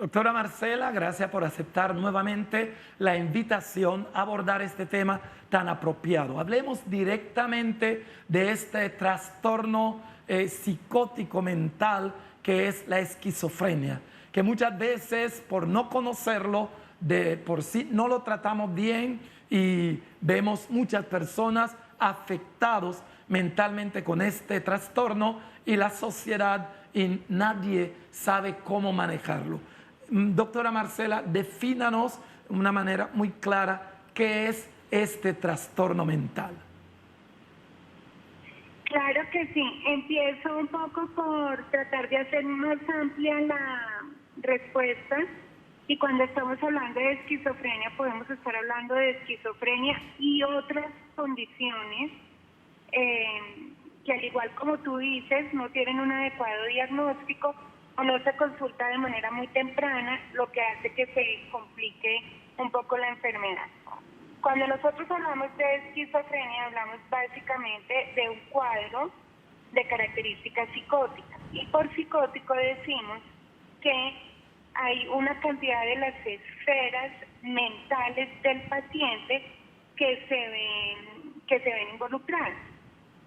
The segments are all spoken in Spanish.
Doctora Marcela, gracias por aceptar nuevamente la invitación a abordar este tema tan apropiado. Hablemos directamente de este trastorno psicótico mental que es la esquizofrenia, que muchas veces por no conocerlo de por sí no lo tratamos bien y vemos muchas personas afectados mentalmente con este trastorno y la sociedad y nadie sabe cómo manejarlo. Doctora Marcela, defínanos de una manera muy clara qué es este trastorno mental. Claro que sí. Empiezo un poco por tratar de hacer más amplia la respuesta. Y cuando estamos hablando de esquizofrenia, podemos estar hablando de esquizofrenia y otras condiciones que, al igual como tú dices, no tienen un adecuado diagnóstico o no se consulta de manera muy temprana, lo que hace que se complique un poco la enfermedad. Cuando nosotros hablamos de esquizofrenia, hablamos básicamente de un cuadro de características psicóticas. Y por psicótico decimos que hay una cantidad de las esferas mentales del paciente que se ven involucradas.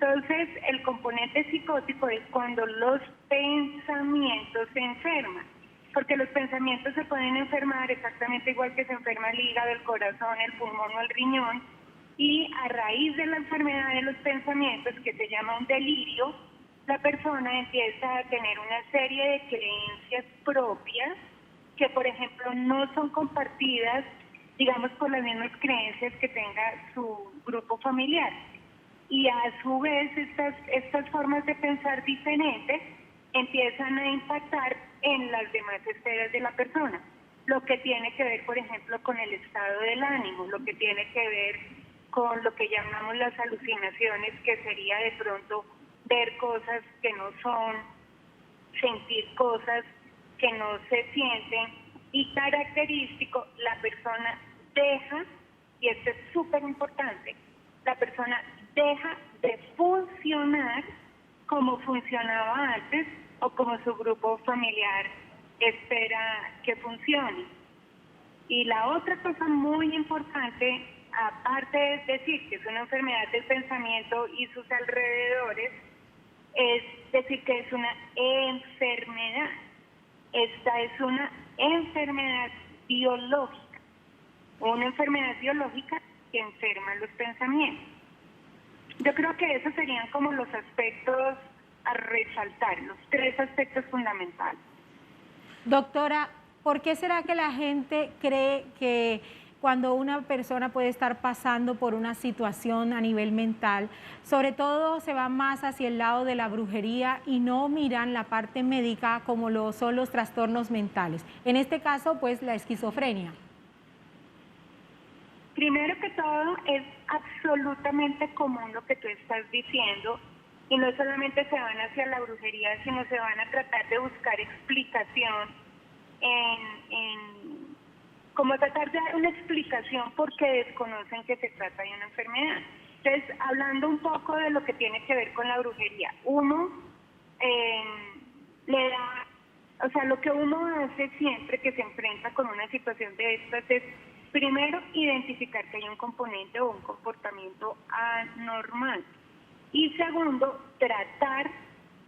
Entonces, el componente psicótico es cuando los pensamientos se enferman, porque los pensamientos se pueden enfermar exactamente igual que se enferma el hígado, el corazón, el pulmón o el riñón, y a raíz de la enfermedad de los pensamientos, que se llama un delirio, la persona empieza a tener una serie de creencias propias que, por ejemplo, no son compartidas, digamos, por las mismas creencias que tenga su grupo familiar. Y a su vez estas formas de pensar diferentes empiezan a impactar en las demás esferas de la persona, lo que tiene que ver, por ejemplo, con el estado del ánimo, lo que tiene que ver con lo que llamamos las alucinaciones, que sería de pronto ver cosas que no son, sentir cosas que no se sienten, y característico, la persona deja, y esto es súper importante, la persona deja de funcionar como funcionaba antes o como su grupo familiar espera que funcione. Y la otra cosa muy importante, aparte de decir que es una enfermedad del pensamiento y sus alrededores, es decir que es una enfermedad. Esta es una enfermedad biológica, una enfermedad biológica que enferma los pensamientos. Yo creo que esos serían como los aspectos a resaltar, los tres aspectos fundamentales. Doctora, ¿por qué será que la gente cree que cuando una persona puede estar pasando por una situación a nivel mental, sobre todo se va más hacia el lado de la brujería y no miran la parte médica como lo son los trastornos mentales? En este caso, pues la esquizofrenia. Primero que todo, es absolutamente común lo que tú estás diciendo, y no solamente se van hacia la brujería, sino se van a tratar de buscar explicación como tratar de dar una explicación porque desconocen que se trata de una enfermedad. Entonces, hablando un poco de lo que tiene que ver con la brujería, uno le da, o sea, lo que uno hace siempre que se enfrenta con una situación de estas es, primero, identificar que hay un componente o un comportamiento anormal. Y segundo, tratar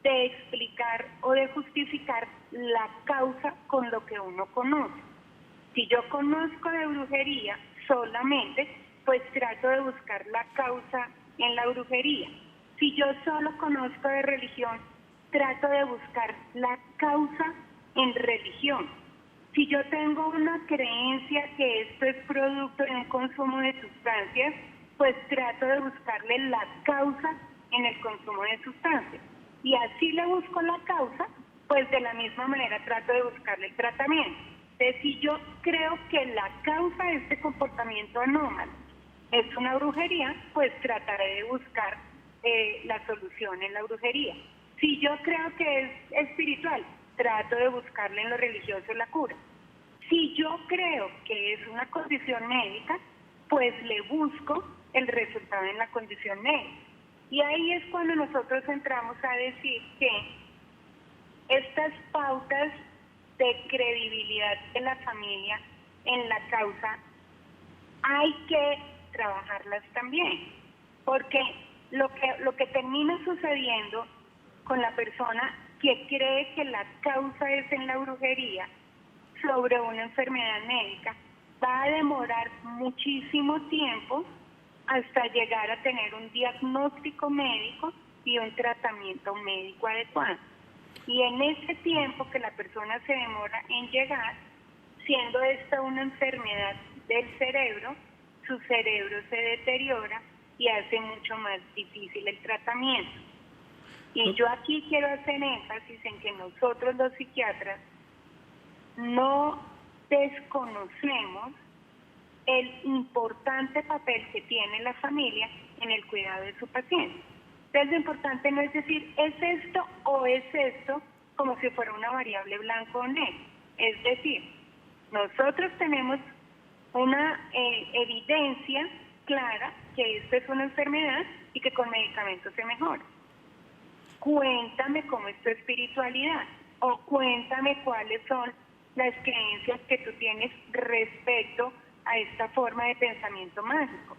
de explicar o de justificar la causa con lo que uno conoce. Si yo conozco de brujería solamente, pues trato de buscar la causa en la brujería. Si yo solo conozco de religión, trato de buscar la causa en religión. Si yo tengo una creencia que esto es producto de un consumo de sustancias, pues trato de buscarle la causa en el consumo de sustancias. Y así le busco la causa, pues de la misma manera trato de buscarle el tratamiento. Entonces, si yo creo que la causa de este comportamiento anómalo es una brujería, pues trataré de buscar la solución en la brujería. Si yo creo que es espiritual, trato de buscarle en lo religioso la cura. Si yo creo que es una condición médica, pues le busco el resultado en la condición médica. Y ahí es cuando nosotros entramos a decir que estas pautas de credibilidad de la familia en la causa, hay que trabajarlas también, porque lo que termina sucediendo con la persona que cree que la causa es en la brujería sobre una enfermedad médica, va a demorar muchísimo tiempo hasta llegar a tener un diagnóstico médico y un tratamiento médico adecuado. Y en ese tiempo que la persona se demora en llegar, siendo esta una enfermedad del cerebro, su cerebro se deteriora y hace mucho más difícil el tratamiento. Y yo aquí quiero hacer énfasis en que nosotros los psiquiatras no desconocemos el importante papel que tiene la familia en el cuidado de su paciente. Entonces lo importante no es decir es esto o es esto como si fuera una variable blanco o negro. Es decir, nosotros tenemos una evidencia clara que esta es una enfermedad y que con medicamentos se mejora. Cuéntame cómo es tu espiritualidad o cuéntame cuáles son las creencias que tú tienes respecto a esta forma de pensamiento mágico.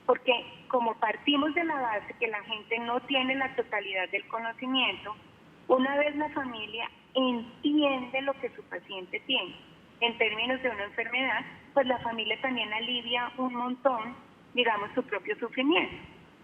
Porque como partimos de la base que la gente no tiene la totalidad del conocimiento, una vez la familia entiende lo que su paciente tiene en términos de una enfermedad, pues la familia también alivia un montón, digamos, su propio sufrimiento.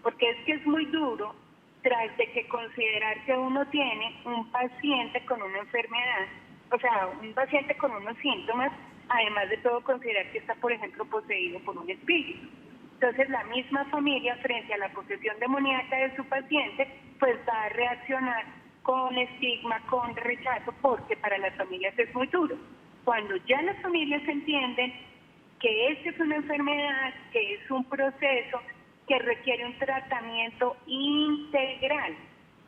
Porque es que es muy duro tras de que considerar que uno tiene un paciente con una enfermedad, o sea, un paciente con unos síntomas, además de todo considerar que está, por ejemplo, poseído por un espíritu. Entonces la misma familia frente a la posesión demoníaca de su paciente, pues va a reaccionar con estigma, con rechazo, porque para las familias es muy duro. Cuando ya las familias entienden que esta es una enfermedad, que es un proceso que requiere un tratamiento integral,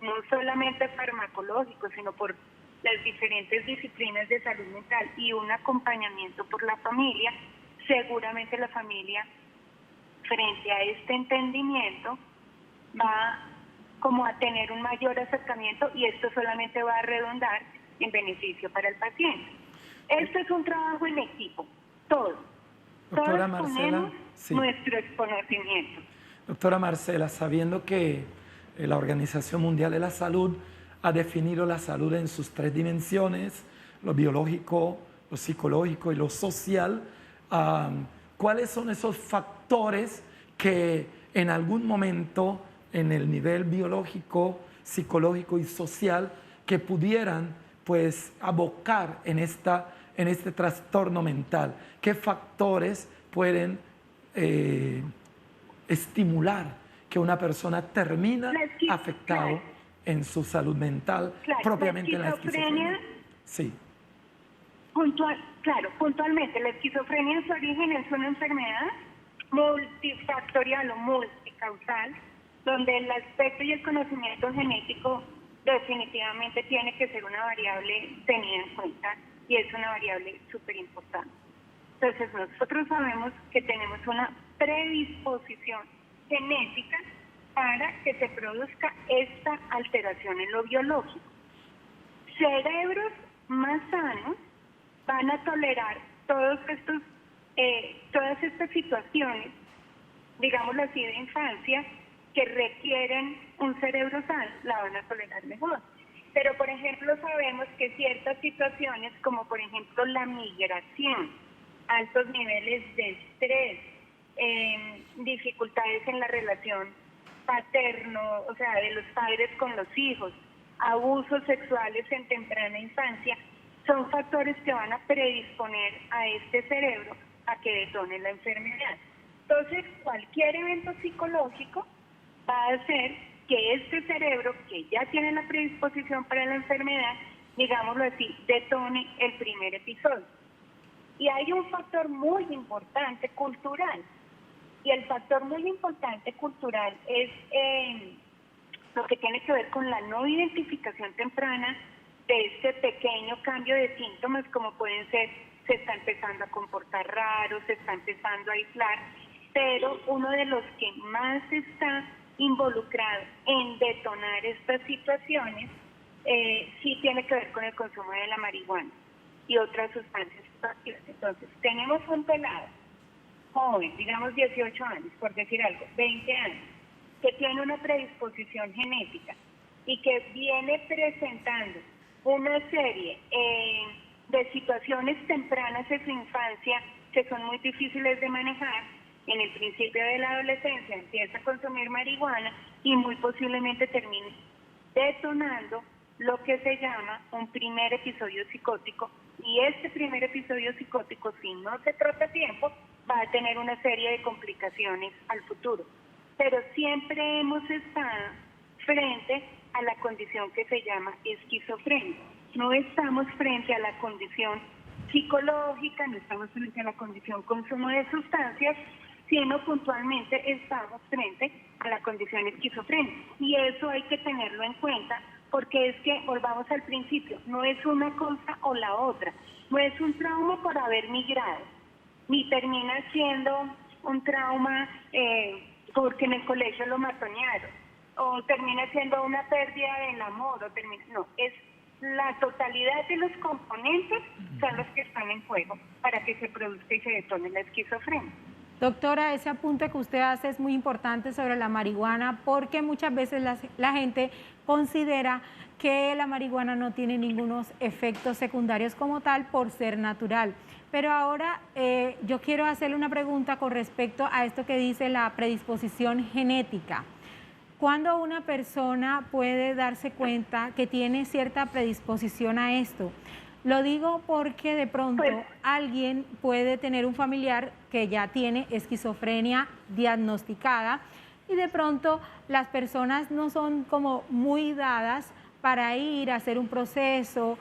no solamente farmacológico, sino por las diferentes disciplinas de salud mental y un acompañamiento por la familia, seguramente la familia, frente a este entendimiento, va como a tener un mayor acercamiento y esto solamente va a redundar en beneficio para el paciente. Esto es un trabajo en equipo, todos. Doctora Todos Marcela, ponemos sí. nuestro conocimiento. Doctora Marcela, sabiendo que la Organización Mundial de la Salud ha definido la salud en sus tres dimensiones, lo biológico, lo psicológico y lo social, ¿cuáles son esos factores que en algún momento en el nivel biológico, psicológico y social que pudieran pues abocar en este trastorno mental? ¿Qué factores pueden estimular que una persona termina afectado en su salud mental, propiamente en la esquizofrenia? Sí. Puntualmente, la esquizofrenia en su origen es una enfermedad multifactorial o multicausal, donde el aspecto y el conocimiento genético definitivamente tiene que ser una variable tenida en cuenta y es una variable súper importante. Entonces nosotros sabemos que tenemos una predisposición genética para que se produzca esta alteración en lo biológico. Cerebros más sanos van a tolerar todas estas situaciones, digámoslo así, de infancia, que requieren un cerebro sano, la van a tolerar mejor. Pero, por ejemplo, sabemos que ciertas situaciones, como por ejemplo la migración, altos niveles de estrés, dificultades en la relación paterno, o sea, de los padres con los hijos, abusos sexuales en temprana infancia, son factores que van a predisponer a este cerebro a que detone la enfermedad. Entonces, cualquier evento psicológico va a hacer que este cerebro, que ya tiene la predisposición para la enfermedad, digámoslo así, detone el primer episodio. Y hay un factor muy importante cultural. Y el factor muy importante cultural es lo que tiene que ver con la no identificación temprana de este pequeño cambio de síntomas, como pueden ser, se está empezando a comportar raro, se está empezando a aislar, pero uno de los que más está involucrado en detonar estas situaciones sí tiene que ver con el consumo de la marihuana. y otras sustancias psicoactivas. Entonces, tenemos un pelado joven, digamos 18 años, por decir algo, 20 años, que tiene una predisposición genética y que viene presentando una serie de situaciones tempranas en su infancia que son muy difíciles de manejar. En el principio de la adolescencia empieza a consumir marihuana y muy posiblemente termine detonando lo que se llama un primer episodio psicótico, y este primer episodio psicótico, si no se trata a tiempo, va a tener una serie de complicaciones al futuro. Pero siempre hemos estado frente a la condición que se llama esquizofrenia. No estamos frente a la condición psicológica, no estamos frente a la condición consumo de sustancias, sino puntualmente estamos frente a la condición esquizofrenia. Y eso hay que tenerlo en cuenta, porque es que, volvamos al principio, no es una cosa o la otra, no es un trauma por haber migrado, ni termina siendo un trauma porque en el colegio lo matonearon, o termina siendo una pérdida del amor, no, es la totalidad de los componentes son los que están en juego para que se produzca y se detone la esquizofrenia. Doctora, ese apunte que usted hace es muy importante sobre la marihuana, porque muchas veces la gente considera que la marihuana no tiene ningunos efectos secundarios como tal por ser natural. Pero ahora yo quiero hacerle una pregunta con respecto a esto que dice la predisposición genética. ¿Cuándo una persona puede darse cuenta que tiene cierta predisposición a esto? Lo digo porque de pronto alguien puede tener un familiar que ya tiene esquizofrenia diagnosticada y de pronto las personas no son como muy dadas para ir a hacer un proceso,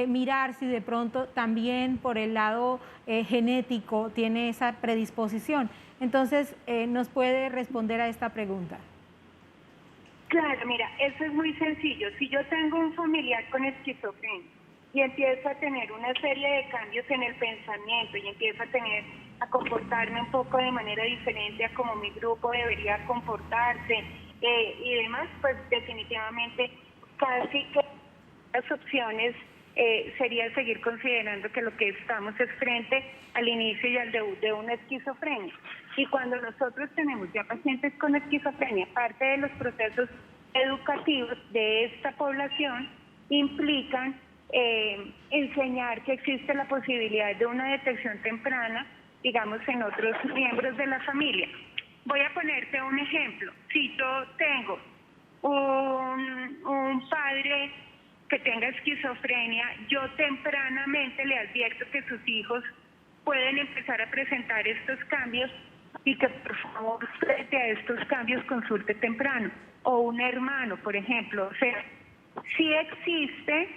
mirar si de pronto también por el lado genético tiene esa predisposición. Entonces, ¿nos puede responder a esta pregunta? Claro, mira, eso es muy sencillo. Si yo tengo un familiar con esquizofrenia y empiezo a tener una serie de cambios en el pensamiento y empiezo a comportarme un poco de manera diferente a como mi grupo debería comportarse y demás, pues definitivamente casi que las opciones sería seguir considerando que lo que estamos es frente al inicio y al debut de una esquizofrenia. Y cuando nosotros tenemos ya pacientes con esquizofrenia, parte de los procesos educativos de esta población implican enseñar que existe la posibilidad de una detección temprana, digamos, en otros miembros de la familia. Voy a ponerte un ejemplo. Si yo tengo un padre que tenga esquizofrenia, yo tempranamente le advierto que sus hijos pueden empezar a presentar estos cambios y que por favor frente a estos cambios consulte temprano. O un hermano, por ejemplo. O sea, sí existe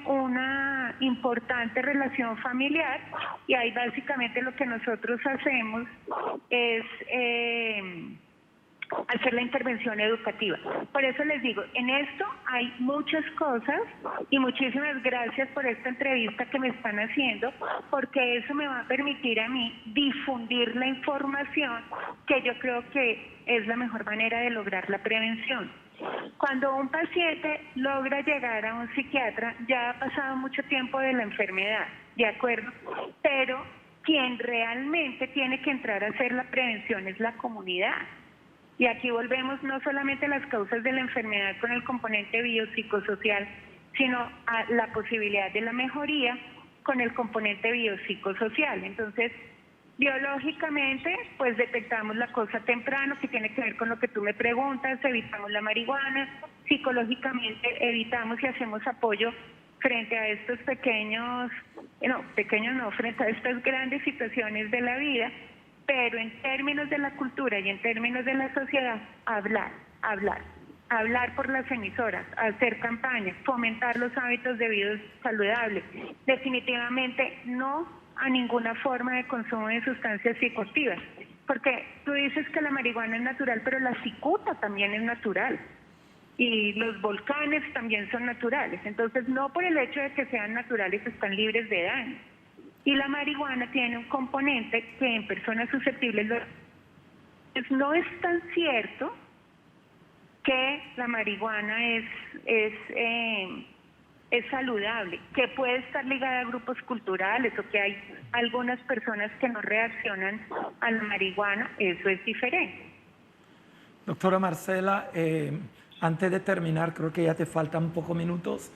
una importante relación familiar y ahí básicamente lo que nosotros hacemos es hacer la intervención educativa. Por eso les digo, en esto hay muchas cosas y muchísimas gracias por esta entrevista que me están haciendo, porque eso me va a permitir a mí difundir la información que yo creo que es la mejor manera de lograr la prevención. Cuando un paciente logra llegar a un psiquiatra, ya ha pasado mucho tiempo de la enfermedad, ¿de acuerdo? Pero quien realmente tiene que entrar a hacer la prevención es la comunidad. Y aquí volvemos no solamente a las causas de la enfermedad con el componente biopsicosocial, sino a la posibilidad de la mejoría con el componente biopsicosocial. Entonces, biológicamente, pues detectamos la cosa temprano, que tiene que ver con lo que tú me preguntas, evitamos la marihuana, psicológicamente evitamos y hacemos apoyo frente a estos frente a estas grandes situaciones de la vida, pero en términos de la cultura y en términos de la sociedad, hablar por las emisoras, hacer campañas, fomentar los hábitos de vida saludables, definitivamente no a ninguna forma de consumo de sustancias psicoactivas, porque tú dices que la marihuana es natural, pero la cicuta también es natural y los volcanes también son naturales, entonces no por el hecho de que sean naturales están libres de daño. Y la marihuana tiene un componente que en personas susceptibles no es tan cierto que la marihuana es es saludable, que puede estar ligada a grupos culturales o que hay algunas personas que no reaccionan a la marihuana, eso es diferente. Doctora Marcela, antes de terminar, creo que ya te faltan pocos minutos.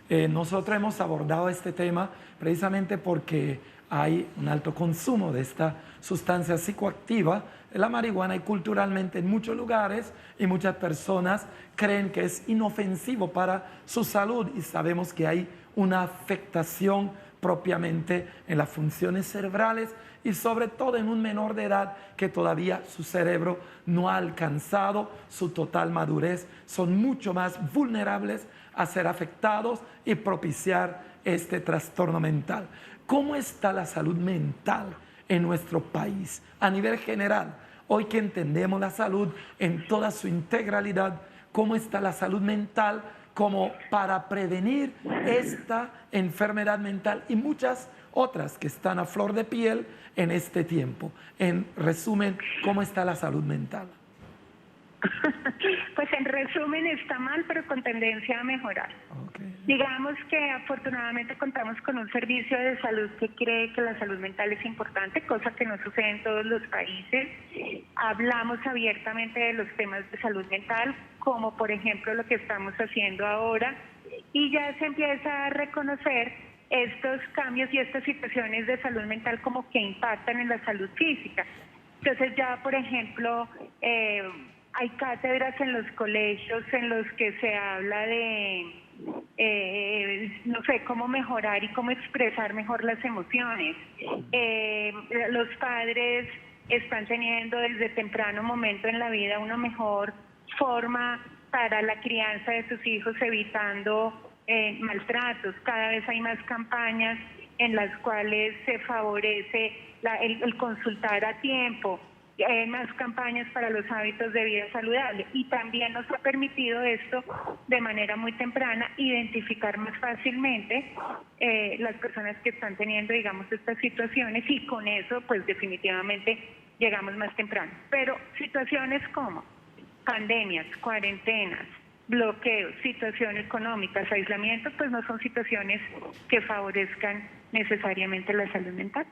Nosotros hemos abordado este tema precisamente porque hay un alto consumo de esta sustancia psicoactiva, la marihuana, y culturalmente en muchos lugares y muchas personas creen que es inofensivo para su salud, y sabemos que hay una afectación propiamente en las funciones cerebrales y sobre todo en un menor de edad que todavía su cerebro no ha alcanzado su total madurez. Son mucho más vulnerables a ser afectados y propiciar este trastorno mental. ¿Cómo está la salud mental en nuestro país a nivel general? Hoy que entendemos la salud en toda su integralidad, ¿cómo está la salud mental como para prevenir esta enfermedad mental y muchas otras que están a flor de piel en este tiempo? En resumen, ¿cómo está la salud mental? Pues en resumen está mal, pero con tendencia a mejorar. Okay. Digamos que afortunadamente contamos con un servicio de salud que cree que la salud mental es importante, cosa que no sucede en todos los países. Hablamos abiertamente de los temas de salud mental, como por ejemplo lo que estamos haciendo ahora, y ya se empieza a reconocer estos cambios y estas situaciones de salud mental como que impactan en la salud física. Entonces ya, por ejemplo, hay cátedras en los colegios en los que se habla de, no sé, cómo mejorar y cómo expresar mejor las emociones. Los padres están teniendo desde temprano momento en la vida una mejor forma para la crianza de sus hijos, evitando maltratos. Cada vez hay más campañas en las cuales se favorece el consultar a tiempo. Hay más campañas para los hábitos de vida saludable, y también nos ha permitido esto de manera muy temprana identificar más fácilmente las personas que están teniendo, digamos, estas situaciones, y con eso pues definitivamente llegamos más temprano. Pero situaciones como pandemias, cuarentenas, bloqueos, situación económica, aislamiento, pues no son situaciones que favorezcan necesariamente la salud mental.